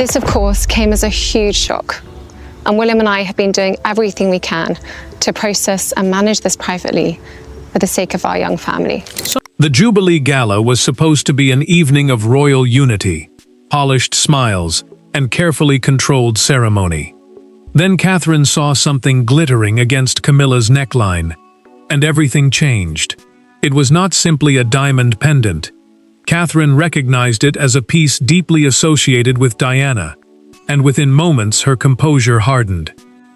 This, of course, came as a huge shock, and William and I have been doing everything we can to process and manage this privately for the sake of our young family. The Jubilee Gala was supposed to be an evening of royal unity, polished smiles, and carefully controlled ceremony. Then Catherine saw something glittering against Camilla's neckline, and everything changed. It was not simply a diamond pendant. Catherine recognized it as a piece deeply associated with Diana, and within moments her composure hardened.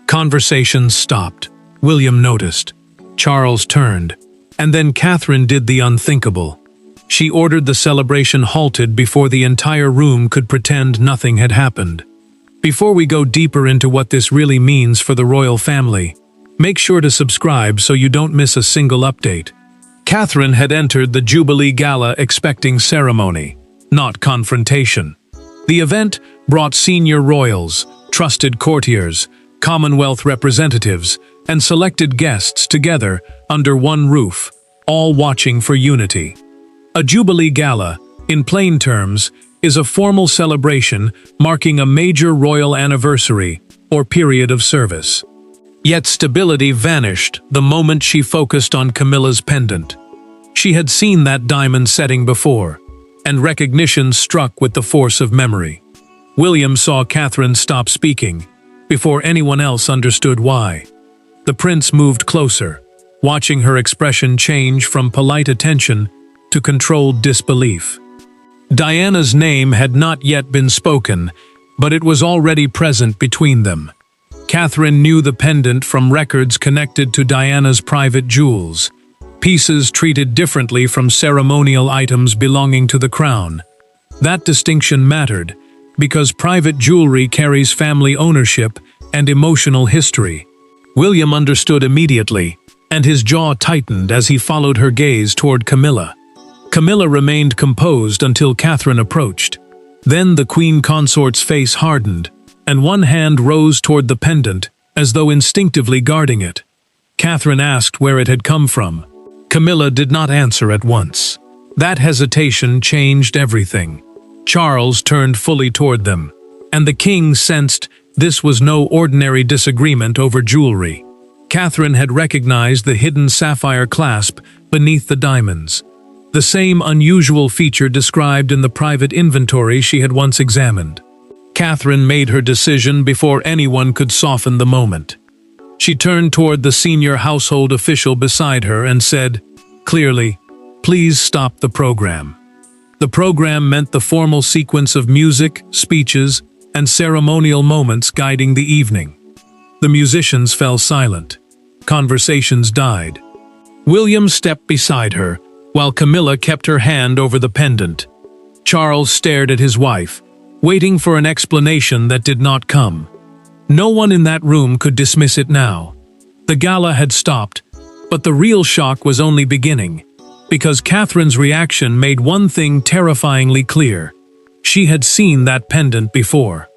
Conversations stopped. William noticed. Charles turned. And then Catherine did the unthinkable. She ordered the celebration halted before the entire room could pretend nothing had happened. Before we go deeper into what this really means for the royal family, make sure to subscribe so you don't miss a single update. Catherine had entered the Jubilee Gala expecting ceremony, not confrontation. The event brought senior royals, trusted courtiers, Commonwealth representatives, and selected guests together under one roof, all watching for unity. A Jubilee Gala, in plain terms, is a formal celebration marking a major royal anniversary or period of service. Yet stability vanished the moment she focused on Camilla's pendant. She had seen that diamond setting before, and recognition struck with the force of memory. William saw Catherine stop speaking, before anyone else understood why. The prince moved closer, watching her expression change from polite attention to controlled disbelief. Diana's name had not yet been spoken, but it was already present between them. Catherine knew the pendant from records connected to Diana's private jewels, pieces treated differently from ceremonial items belonging to the crown. That distinction mattered, because private jewelry carries family ownership and emotional history. William understood immediately, and his jaw tightened as he followed her gaze toward Camilla. Camilla remained composed until Catherine approached. Then the queen consort's face hardened, and one hand rose toward the pendant, as though instinctively guarding it. Catherine asked where it had come from. Camilla did not answer at once. That hesitation changed everything. Charles turned fully toward them, and the king sensed this was no ordinary disagreement over jewelry. Catherine had recognized the hidden sapphire clasp beneath the diamonds, the same unusual feature described in the private inventory she had once examined. Catherine made her decision before anyone could soften the moment. She turned toward the senior household official beside her and said, clearly, "Please stop the program." The program meant the formal sequence of music, speeches, and ceremonial moments guiding the evening. The musicians fell silent. Conversations died. William stepped beside her, while Camilla kept her hand over the pendant. Charles stared at his wife, waiting for an explanation that did not come. No one in that room could dismiss it now. The gala had stopped, but the real shock was only beginning, because Catherine's reaction made one thing terrifyingly clear. She had seen that pendant before.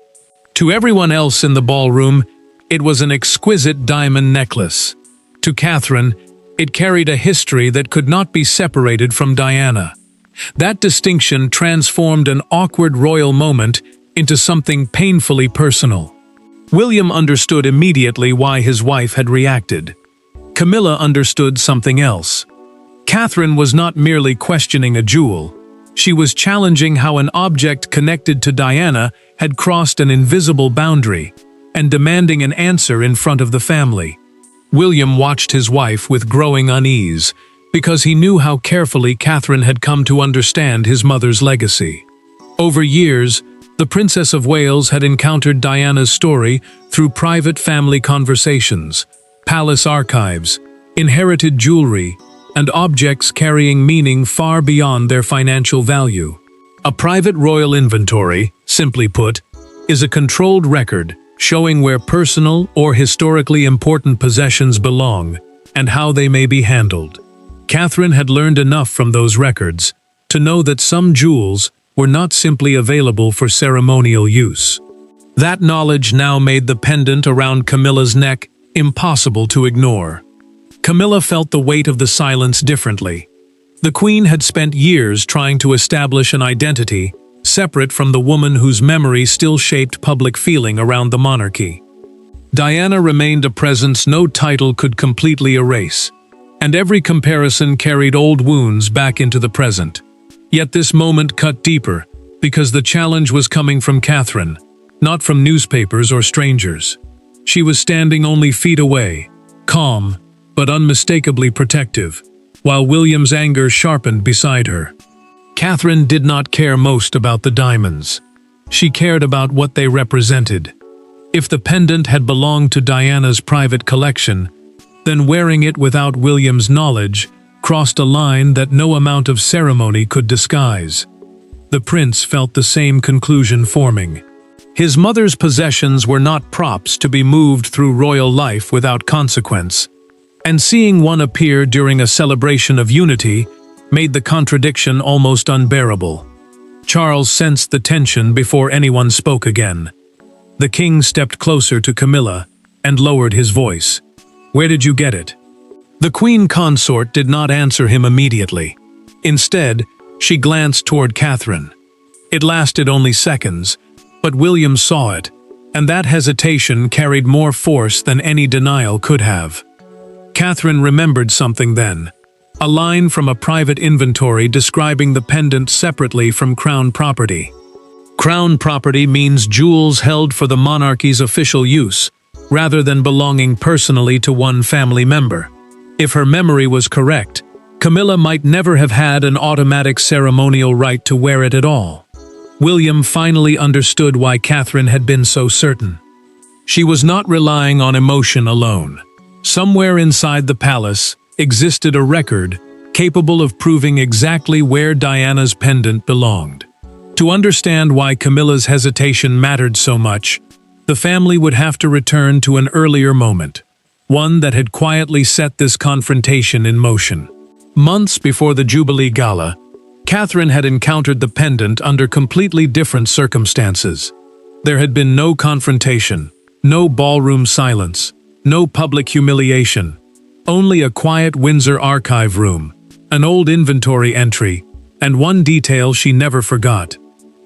To everyone else in the ballroom, it was an exquisite diamond necklace. To Catherine, it carried a history that could not be separated from Diana. That distinction transformed an awkward royal moment into something painfully personal. William understood immediately why his wife had reacted. Camilla understood something else. Catherine was not merely questioning a jewel. She was challenging how an object connected to Diana had crossed an invisible boundary, and demanding an answer in front of the family. William watched his wife with growing unease, because he knew how carefully Catherine had come to understand his mother's legacy. Over years, the Princess of Wales had encountered Diana's story through private family conversations, palace archives, inherited jewelry, and objects carrying meaning far beyond their financial value. A private royal inventory, simply put, is a controlled record showing where personal or historically important possessions belong and how they may be handled. Catherine had learned enough from those records to know that some jewels were not simply available for ceremonial use. That knowledge now made the pendant around Camilla's neck impossible to ignore. Camilla felt the weight of the silence differently. The queen had spent years trying to establish an identity separate from the woman whose memory still shaped public feeling around the monarchy. Diana remained a presence no title could completely erase, and every comparison carried old wounds back into the present. Yet this moment cut deeper, because the challenge was coming from Catherine, not from newspapers or strangers. She was standing only feet away, calm, but unmistakably protective, while William's anger sharpened beside her. Catherine did not care most about the diamonds. She cared about what they represented. If the pendant had belonged to Diana's private collection, then wearing it without William's knowledge crossed a line that no amount of ceremony could disguise. The prince felt the same conclusion forming. His mother's possessions were not props to be moved through royal life without consequence, and seeing one appear during a celebration of unity made the contradiction almost unbearable. Charles sensed the tension before anyone spoke again. The king stepped closer to Camilla and lowered his voice. "Where did you get it?" The queen consort did not answer him immediately. Instead, she glanced toward Catherine. It lasted only seconds, but William saw it, and that hesitation carried more force than any denial could have. Catherine remembered something then, a line from a private inventory describing the pendant separately from crown property. Crown property means jewels held for the monarchy's official use, rather than belonging personally to one family member. If her memory was correct, Camilla might never have had an automatic ceremonial right to wear it at all. William finally understood why Catherine had been so certain. She was not relying on emotion alone. Somewhere inside the palace existed a record capable of proving exactly where Diana's pendant belonged. To understand why Camilla's hesitation mattered so much, the family would have to return to an earlier moment, one that had quietly set this confrontation in motion. Months before the Jubilee Gala, Catherine had encountered the pendant under completely different circumstances. There had been no confrontation, no ballroom silence, no public humiliation, only a quiet Windsor archive room, an old inventory entry, and one detail she never forgot.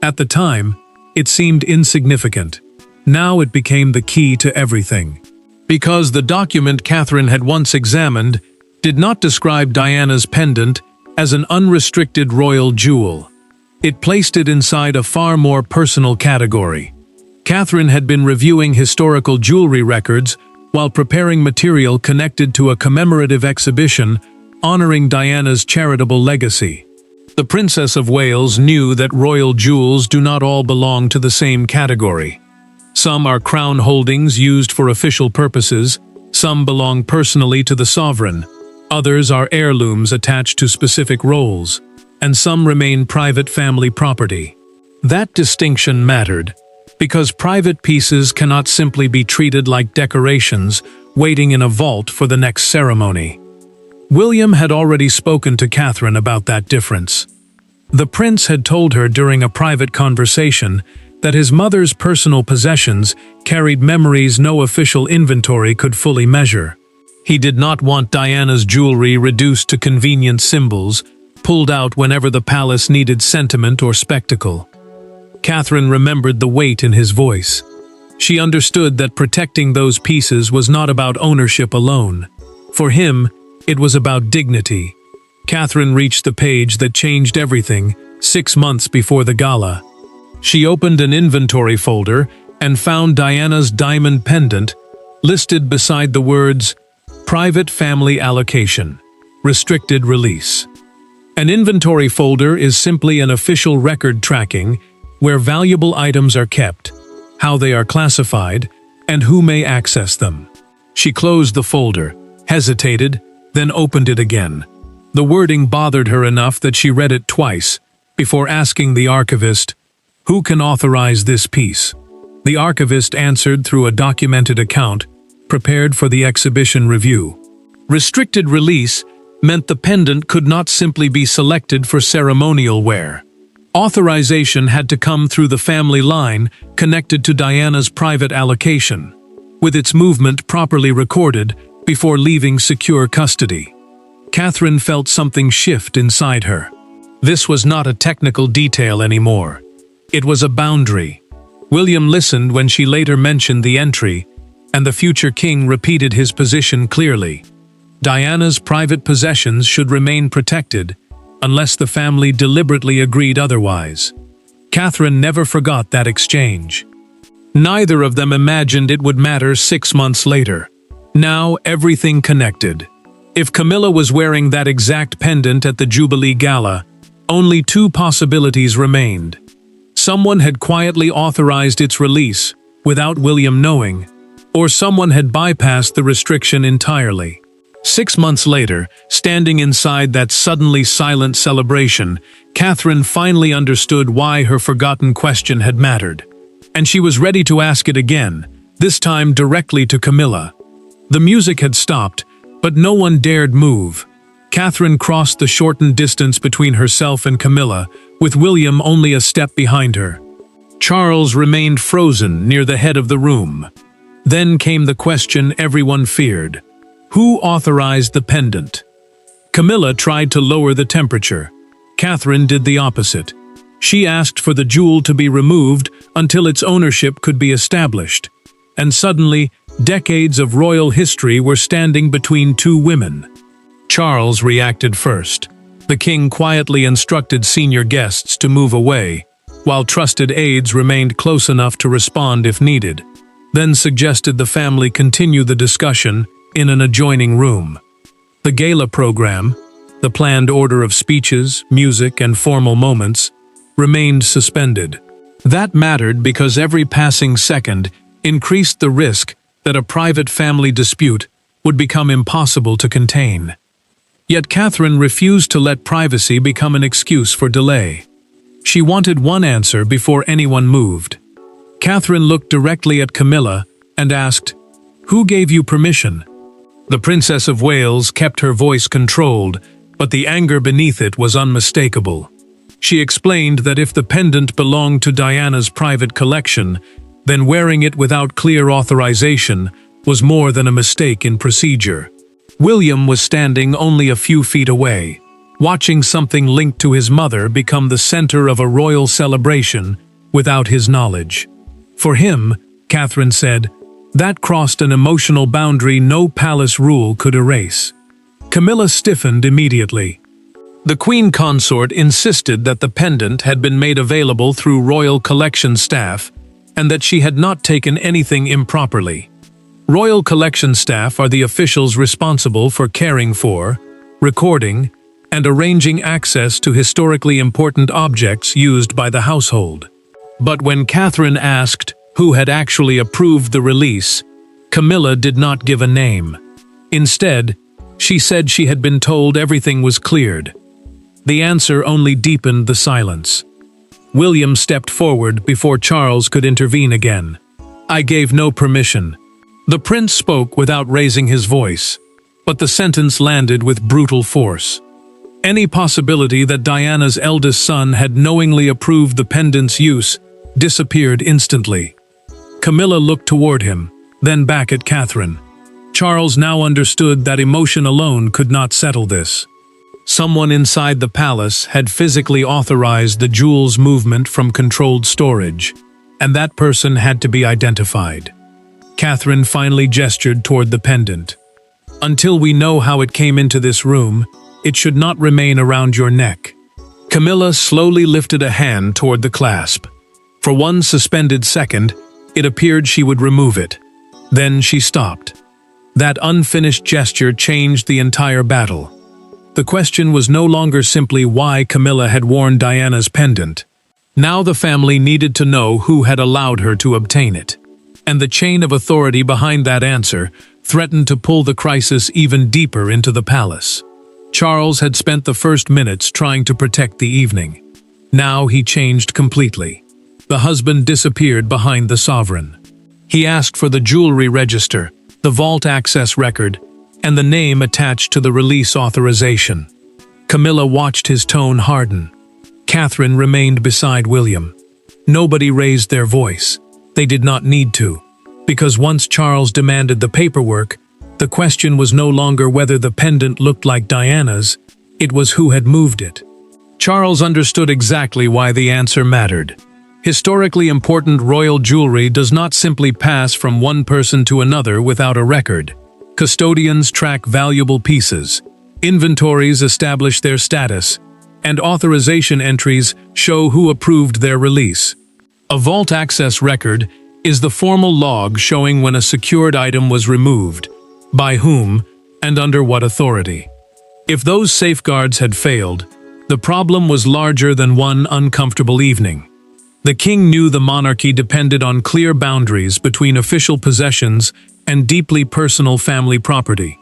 At the time, it seemed insignificant. Now it became the key to everything. Because the document Catherine had once examined did not describe Diana's pendant as an unrestricted royal jewel. It placed it inside a far more personal category. Catherine had been reviewing historical jewelry records while preparing material connected to a commemorative exhibition honoring Diana's charitable legacy. The Princess of Wales knew that royal jewels do not all belong to the same category. Some are crown holdings used for official purposes, some belong personally to the sovereign, others are heirlooms attached to specific roles, and some remain private family property. That distinction mattered, because private pieces cannot simply be treated like decorations waiting in a vault for the next ceremony. William had already spoken to Catherine about that difference. The prince had told her during a private conversation that his mother's personal possessions carried memories no official inventory could fully measure. He did not want Diana's jewelry reduced to convenient symbols, pulled out whenever the palace needed sentiment or spectacle. Catherine remembered the weight in his voice. She understood that protecting those pieces was not about ownership alone. For him, it was about dignity. Catherine reached the page that changed everything 6 months before the gala. She opened an inventory folder and found Diana's diamond pendant listed beside the words, "Private Family Allocation, Restricted Release." An inventory folder is simply an official record tracking where valuable items are kept, how they are classified, and who may access them. She closed the folder, hesitated, then opened it again. The wording bothered her enough that she read it twice before asking the archivist, "Who can authorize this piece?" The archivist answered through a documented account prepared for the exhibition review. Restricted release meant the pendant could not simply be selected for ceremonial wear. Authorization had to come through the family line connected to Diana's private allocation, with its movement properly recorded before leaving secure custody. Catherine felt something shift inside her. This was not a technical detail anymore. It was a boundary. William listened when she later mentioned the entry, and the future king repeated his position clearly. Diana's private possessions should remain protected, unless the family deliberately agreed otherwise. Catherine never forgot that exchange. Neither of them imagined it would matter 6 months later. Now everything connected. If Camilla was wearing that exact pendant at the Jubilee Gala, only 2 possibilities remained. Someone had quietly authorized its release, without William knowing, or someone had bypassed the restriction entirely. 6 months later, standing inside that suddenly silent celebration, Catherine finally understood why her forgotten question had mattered. And she was ready to ask it again, this time directly to Camilla. The music had stopped, but no one dared move. Catherine crossed the shortened distance between herself and Camilla, with William only a step behind her. Charles remained frozen near the head of the room. Then came the question everyone feared. Who authorized the pendant? Camilla tried to lower the temperature. Catherine did the opposite. She asked for the jewel to be removed until its ownership could be established. And suddenly, decades of royal history were standing between 2 women. Charles reacted first. The king quietly instructed senior guests to move away, while trusted aides remained close enough to respond if needed, then suggested the family continue the discussion in an adjoining room. The gala program, the planned order of speeches, music, and formal moments, remained suspended. That mattered because every passing second increased the risk that a private family dispute would become impossible to contain. Yet Catherine refused to let privacy become an excuse for delay. She wanted one answer before anyone moved. Catherine looked directly at Camilla and asked, "Who gave you permission?" The Princess of Wales kept her voice controlled, but the anger beneath it was unmistakable. She explained that if the pendant belonged to Diana's private collection, then wearing it without clear authorization was more than a mistake in procedure. William was standing only a few feet away, watching something linked to his mother become the center of a royal celebration without his knowledge. For him, Catherine said, that crossed an emotional boundary no palace rule could erase. Camilla stiffened immediately. The Queen Consort insisted that the pendant had been made available through royal collection staff and that she had not taken anything improperly. Royal collection staff are the officials responsible for caring for, recording, and arranging access to historically important objects used by the household. But when Catherine asked who had actually approved the release, Camilla did not give a name. Instead, she said she had been told everything was cleared. The answer only deepened the silence. William stepped forward before Charles could intervene again. "I gave no permission." The prince spoke without raising his voice, but the sentence landed with brutal force. Any possibility that Diana's eldest son had knowingly approved the pendant's use disappeared instantly. Camilla looked toward him, then back at Catherine. Charles now understood that emotion alone could not settle this. Someone inside the palace had physically authorized the jewel's movement from controlled storage, and that person had to be identified. Catherine finally gestured toward the pendant. "Until we know how it came into this room, it should not remain around your neck." Camilla slowly lifted a hand toward the clasp. For one suspended second, it appeared she would remove it. Then she stopped. That unfinished gesture changed the entire battle. The question was no longer simply why Camilla had worn Diana's pendant. Now the family needed to know who had allowed her to obtain it. And the chain of authority behind that answer threatened to pull the crisis even deeper into the palace. Charles had spent the first minutes trying to protect the evening. Now he changed completely. The husband disappeared behind the sovereign. He asked for the jewelry register, the vault access record, and the name attached to the release authorization. Camilla watched his tone harden. Catherine remained beside William. Nobody raised their voice. They did not need to, because once Charles demanded the paperwork, the question was no longer whether the pendant looked like Diana's, it was who had moved it. Charles understood exactly why the answer mattered. Historically important royal jewelry does not simply pass from one person to another without a record. Custodians track valuable pieces, inventories establish their status, and authorization entries show who approved their release. A vault access record is the formal log showing when a secured item was removed, by whom, and under what authority. If those safeguards had failed, the problem was larger than one uncomfortable evening. The king knew the monarchy depended on clear boundaries between official possessions and deeply personal family property.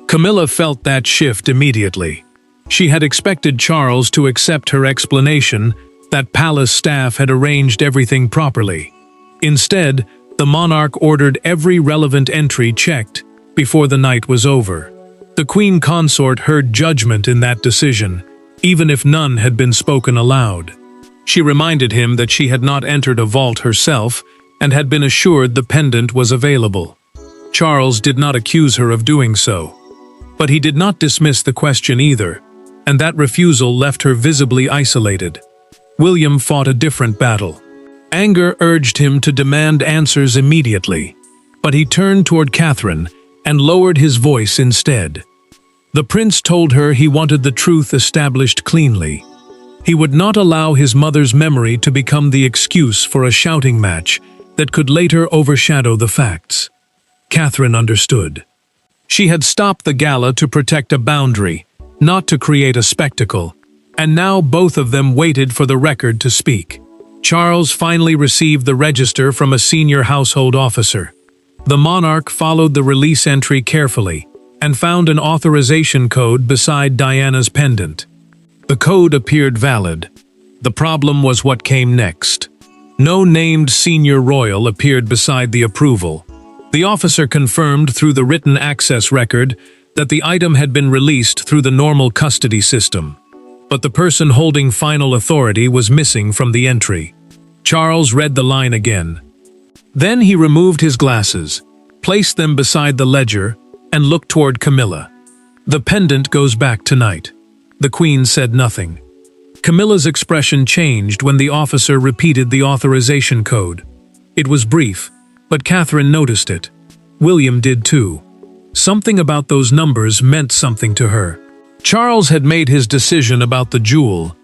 Camilla felt that shift immediately. She had expected Charles to accept her explanation that palace staff had arranged everything properly. Instead, the monarch ordered every relevant entry checked before the night was over. The queen consort heard judgment in that decision, even if none had been spoken aloud. She reminded him that she had not entered a vault herself and had been assured the pendant was available. Charles did not accuse her of doing so. But he did not dismiss the question either, and that refusal left her visibly isolated. William fought a different battle. Anger urged him to demand answers immediately, but he turned toward Catherine and lowered his voice instead. The prince told her he wanted the truth established cleanly. He would not allow his mother's memory to become the excuse for a shouting match that could later overshadow the facts. Catherine understood. She had stopped the gala to protect a boundary, not to create a spectacle, and now both of them waited for the record to speak. Charles finally received the register from a senior household officer. The monarch followed the release entry carefully and found an authorization code beside Diana's pendant. The code appeared valid. The problem was what came next. No named senior royal appeared beside the approval. The officer confirmed through the written access record that the item had been released through the normal custody system. But the person holding final authority was missing from the entry. Charles read the line again. Then he removed his glasses, placed them beside the ledger, and looked toward Camilla. "The pendant goes back tonight." The queen said nothing. Camilla's expression changed when the officer repeated the authorization code. It was brief, but Catherine noticed it. William did too. Something about those numbers meant something to her. Charles had made his decision about the jewel,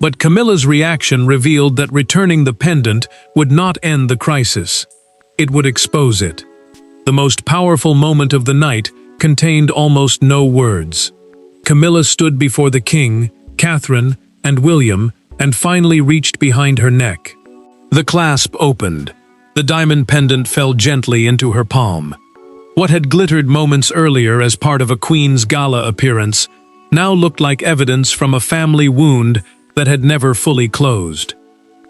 but Camilla's reaction revealed that returning the pendant would not end the crisis. It would expose it. The most powerful moment of the night contained almost no words. Camilla stood before the king, Catherine, and William, and finally reached behind her neck. The clasp opened. The diamond pendant fell gently into her palm. What had glittered moments earlier as part of a queen's gala appearance now looked like evidence from a family wound that had never fully closed.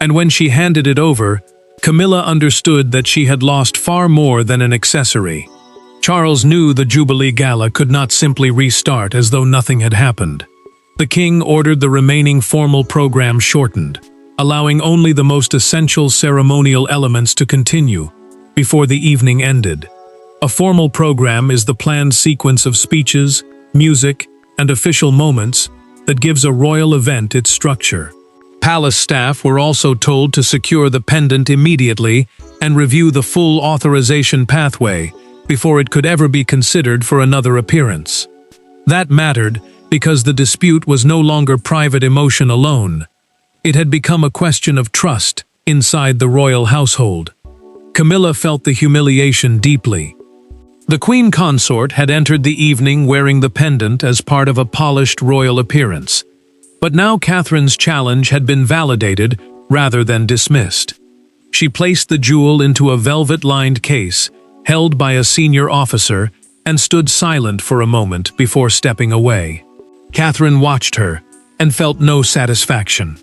And when she handed it over, Camilla understood that she had lost far more than an accessory. Charles knew the Jubilee Gala could not simply restart as though nothing had happened. The king ordered the remaining formal program shortened, allowing only the most essential ceremonial elements to continue before the evening ended. A formal program is the planned sequence of speeches, music, and official moments that gives a royal event its structure. Palace staff were also told to secure the pendant immediately and review the full authorization pathway before it could ever be considered for another appearance. That mattered because the dispute was no longer private emotion alone. It had become a question of trust inside the royal household. Camilla felt the humiliation deeply. The queen consort had entered the evening wearing the pendant as part of a polished royal appearance. But now Catherine's challenge had been validated rather than dismissed. She placed the jewel into a velvet-lined case held by a senior officer and stood silent for a moment before stepping away. Catherine watched her and felt no satisfaction.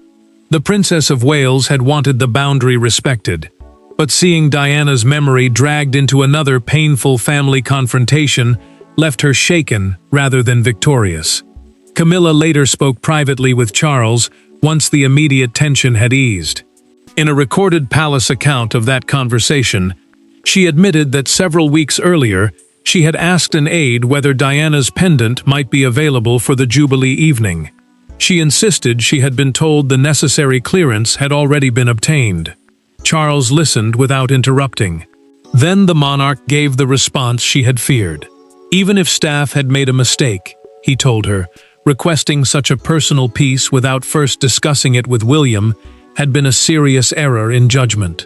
The Princess of Wales had wanted the boundary respected, but seeing Diana's memory dragged into another painful family confrontation left her shaken rather than victorious. Camilla later spoke privately with Charles once the immediate tension had eased. In a recorded palace account of that conversation, she admitted that several weeks earlier she had asked an aide whether Diana's pendant might be available for the Jubilee evening. She insisted she had been told the necessary clearance had already been obtained. Charles listened without interrupting. Then the monarch gave the response she had feared. Even if staff had made a mistake, he told her, requesting such a personal piece without first discussing it with William had been a serious error in judgment.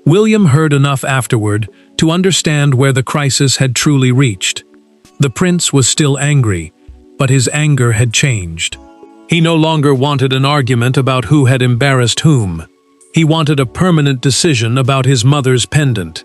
William heard enough afterward to understand where the crisis had truly reached. The prince was still angry, but his anger had changed. He no longer wanted an argument about who had embarrassed whom. He wanted a permanent decision about his mother's pendant.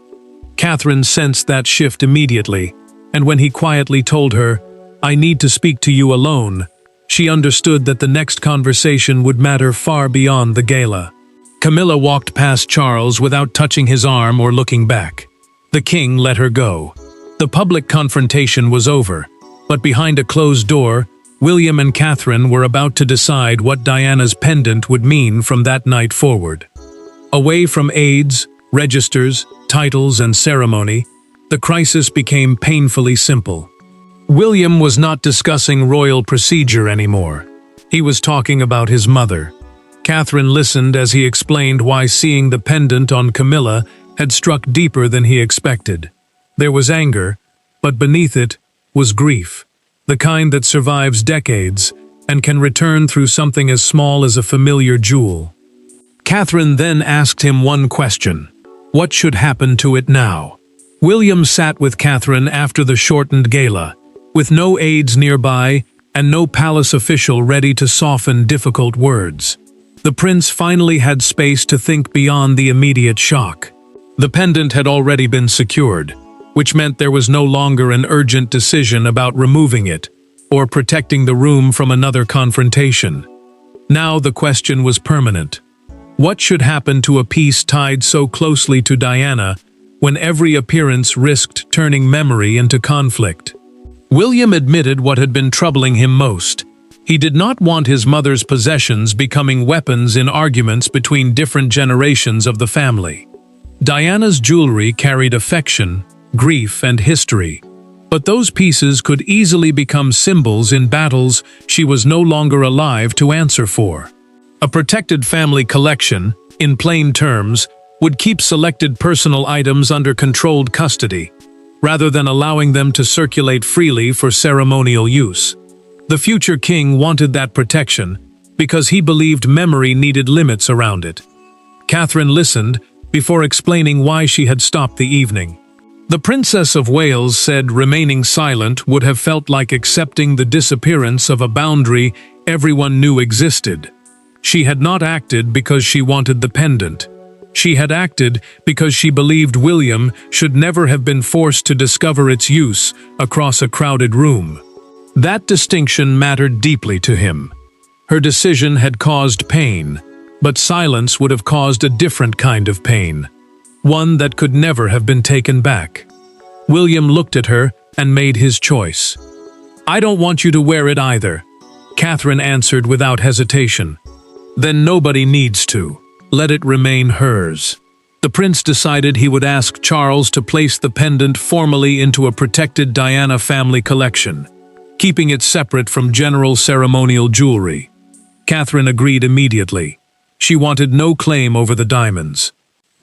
Catherine sensed that shift immediately, and when he quietly told her, "I need to speak to you alone," she understood that the next conversation would matter far beyond the gala. Camilla walked past Charles without touching his arm or looking back. The king let her go. The public confrontation was over, but behind a closed door, William and Catherine were about to decide what Diana's pendant would mean from that night forward. Away from aids, registers, titles, and ceremony, the crisis became painfully simple. William was not discussing royal procedure anymore. He was talking about his mother. Catherine listened as he explained why seeing the pendant on Camilla had struck deeper than he expected. There was anger, but beneath it was grief, the kind that survives decades and can return through something as small as a familiar jewel. Catherine then asked him one question: what should happen to it now? William sat with Catherine after the shortened gala, with no aides nearby and no palace official ready to soften difficult words. The prince finally had space to think beyond the immediate shock. The pendant had already been secured, which meant there was no longer an urgent decision about removing it or protecting the room from another confrontation. Now the question was permanent. What should happen to a piece tied so closely to Diana when every appearance risked turning memory into conflict? William admitted what had been troubling him most. He did not want his mother's possessions becoming weapons in arguments between different generations of the family. Diana's jewelry carried affection, grief, and history, but those pieces could easily become symbols in battles she was no longer alive to answer for. A protected family collection, in plain terms, would keep selected personal items under controlled custody, rather than allowing them to circulate freely for ceremonial use. The future king wanted that protection because he believed memory needed limits around it. Catherine listened before explaining why she had stopped the evening. The Princess of Wales said remaining silent would have felt like accepting the disappearance of a boundary everyone knew existed. She had not acted because she wanted the pendant. She had acted because she believed William should never have been forced to discover its use across a crowded room. That distinction mattered deeply to him. Her decision had caused pain, but silence would have caused a different kind of pain, one that could never have been taken back. William looked at her and made his choice. "I don't want you to wear it either," Catherine answered without hesitation. "Then nobody needs to. Let it remain hers." The prince decided he would ask Charles to place the pendant formally into a protected Diana family collection, keeping it separate from general ceremonial jewelry. Catherine agreed immediately. She wanted no claim over the diamonds.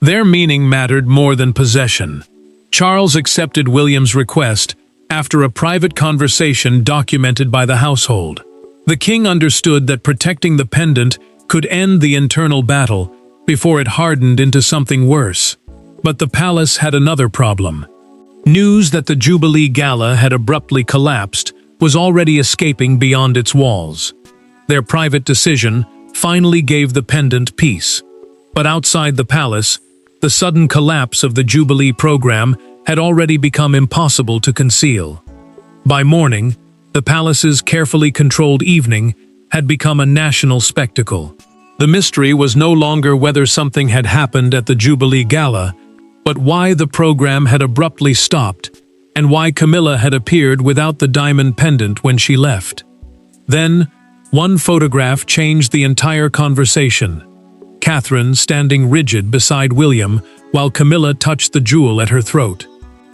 Their meaning mattered more than possession. Charles accepted William's request after a private conversation documented by the household. The king understood that protecting the pendant could end the internal battle before it hardened into something worse. But the palace had another problem. News that the Jubilee Gala had abruptly collapsed was already escaping beyond its walls. Their private decision finally gave the pendant peace. But outside the palace, the sudden collapse of the Jubilee program had already become impossible to conceal. By morning, the palace's carefully controlled evening had become a national spectacle. The mystery was no longer whether something had happened at the Jubilee Gala, but why the program had abruptly stopped, and why Camilla had appeared without the diamond pendant when she left. Then, one photograph changed the entire conversation. Catherine standing rigid beside William while Camilla touched the jewel at her throat.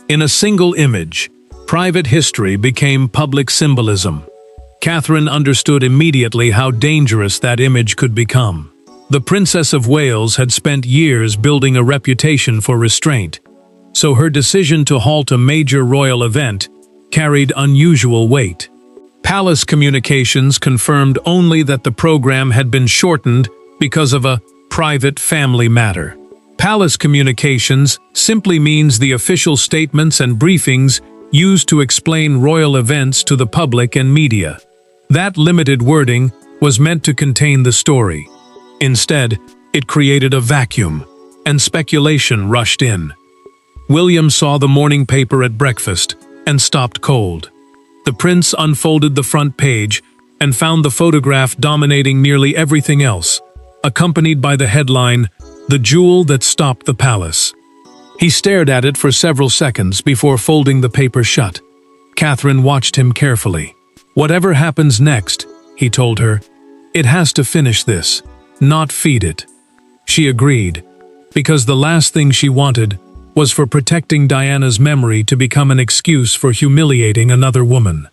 In a single image, private history became public symbolism. Catherine understood immediately how dangerous that image could become. The Princess of Wales had spent years building a reputation for restraint, so her decision to halt a major royal event carried unusual weight. Palace communications confirmed only that the program had been shortened because of a private family matter. Palace communications simply means the official statements and briefings used to explain royal events to the public and media. That limited wording was meant to contain the story. Instead, it created a vacuum, and speculation rushed in. William saw the morning paper at breakfast and stopped cold. The prince unfolded the front page and found the photograph dominating nearly everything else, accompanied by the headline, "The Jewel That Stopped the Palace." He stared at it for several seconds before folding the paper shut. Catherine watched him carefully. "Whatever happens next," he told her, "it has to finish this, not feed it." She agreed, because the last thing she wanted was for protecting Diana's memory to become an excuse for humiliating another woman.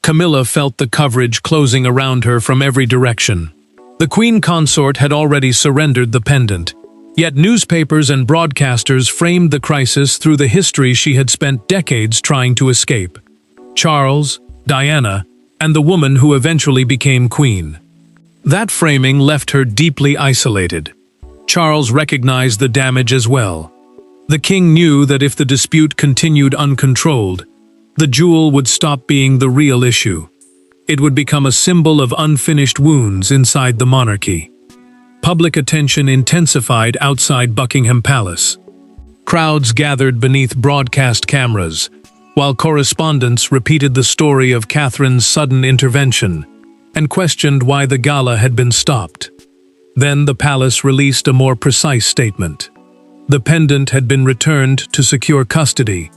Camilla felt the coverage closing around her from every direction. The queen consort had already surrendered the pendant, yet newspapers and broadcasters framed the crisis through the history she had spent decades trying to escape. Charles, Diana, and the woman who eventually became queen. That framing left her deeply isolated. Charles recognized the damage as well. The king knew that if the dispute continued uncontrolled, the jewel would stop being the real issue. It would become a symbol of unfinished wounds inside the monarchy. Public attention intensified outside Buckingham Palace. Crowds gathered beneath broadcast cameras, while correspondents repeated the story of Catherine's sudden intervention and questioned why the gala had been stopped. Then the palace released a more precise statement. The pendant had been returned to secure custody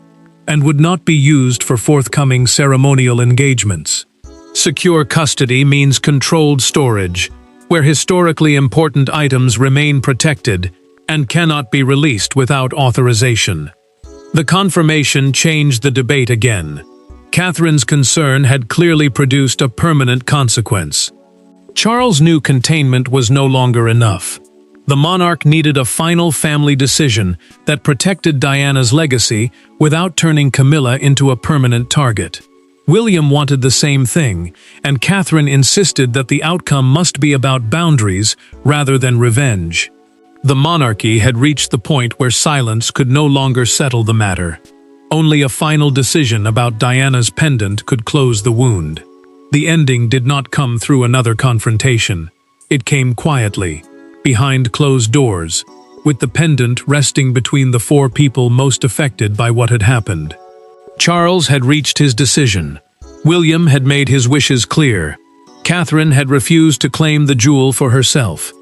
and would not be used for forthcoming ceremonial engagements. Secure custody means controlled storage, where historically important items remain protected and cannot be released without authorization. The confirmation changed the debate again. Catherine's concern had clearly produced a permanent consequence. Charles knew containment was no longer enough. The monarch needed a final family decision that protected Diana's legacy without turning Camilla into a permanent target. William wanted the same thing, and Catherine insisted that the outcome must be about boundaries rather than revenge. The monarchy had reached the point where silence could no longer settle the matter. Only a final decision about Diana's pendant could close the wound. The ending did not come through another confrontation. It came quietly, behind closed doors, with the pendant resting between the four people most affected by what had happened. Charles had reached his decision. William had made his wishes clear. Catherine had refused to claim the jewel for herself.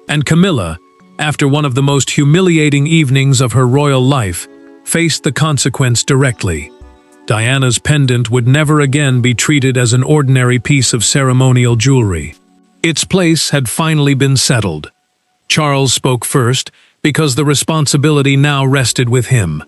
And Camilla, after one of the most humiliating evenings of her royal life, faced the consequence directly. Diana's pendant would never again be treated as an ordinary piece of ceremonial jewelry. Its place had finally been settled. Charles spoke first because the responsibility now rested with him.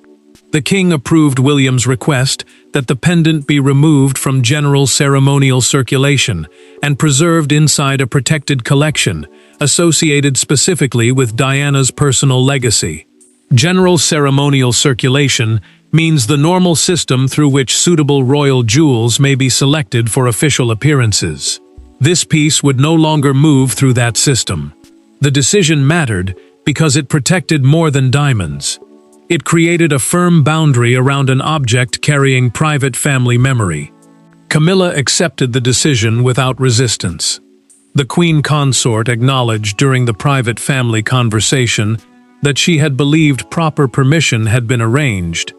The king approved William's request that the pendant be removed from general ceremonial circulation and preserved inside a protected collection associated specifically with Diana's personal legacy. General ceremonial circulation means the normal system through which suitable royal jewels may be selected for official appearances. This piece would no longer move through that system. The decision mattered because it protected more than diamonds. It created a firm boundary around an object carrying private family memory. Camilla accepted the decision without resistance. The queen consort acknowledged during the private family conversation that she had believed proper permission had been arranged,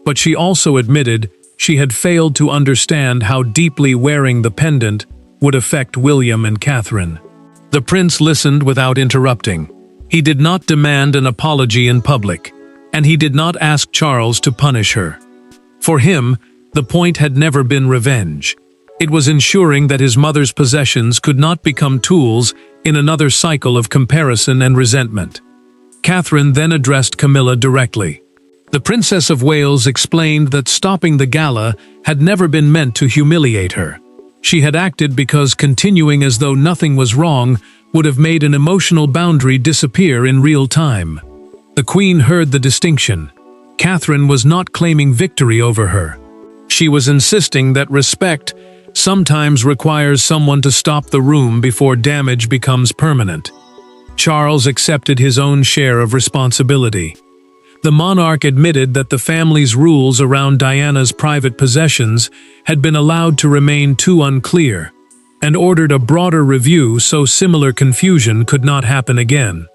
but she also admitted she had failed to understand how deeply wearing the pendant would affect William and Catherine. The prince listened without interrupting. He did not demand an apology in public, and he did not ask Charles to punish her. For him, the point had never been revenge. It was ensuring that his mother's possessions could not become tools in another cycle of comparison and resentment. Catherine then addressed Camilla directly. The Princess of Wales explained that stopping the gala had never been meant to humiliate her. She had acted because continuing as though nothing was wrong would have made an emotional boundary disappear in real time. The Queen heard the distinction. Catherine was not claiming victory over her. She was insisting that respect sometimes requires someone to stop the room before damage becomes permanent. Charles accepted his own share of responsibility. The monarch admitted that the family's rules around Diana's private possessions had been allowed to remain too unclear, and ordered a broader review so similar confusion could not happen again.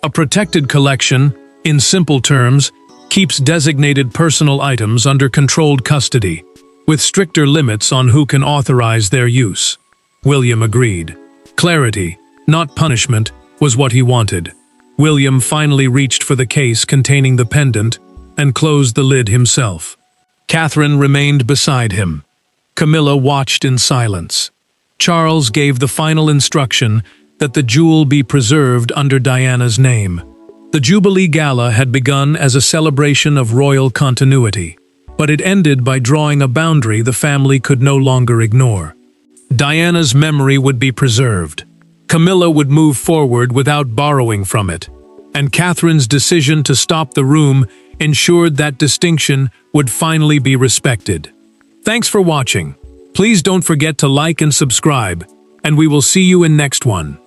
A protected collection, in simple terms, keeps designated personal items under controlled custody, with stricter limits on who can authorize their use. William agreed. Clarity, not punishment, was what he wanted. William finally reached for the case containing the pendant and closed the lid himself. Catherine remained beside him. Camilla watched in silence. Charles gave the final instruction that the jewel be preserved under Diana's name. The Jubilee Gala had begun as a celebration of royal continuity, but it ended by drawing a boundary the family could no longer ignore. Diana's memory would be preserved. Camilla would move forward without borrowing from it, and Catherine's decision to stop the room ensured that distinction would finally be respected. Thanks for watching. Please don't forget to like and subscribe, and we will see you in next one.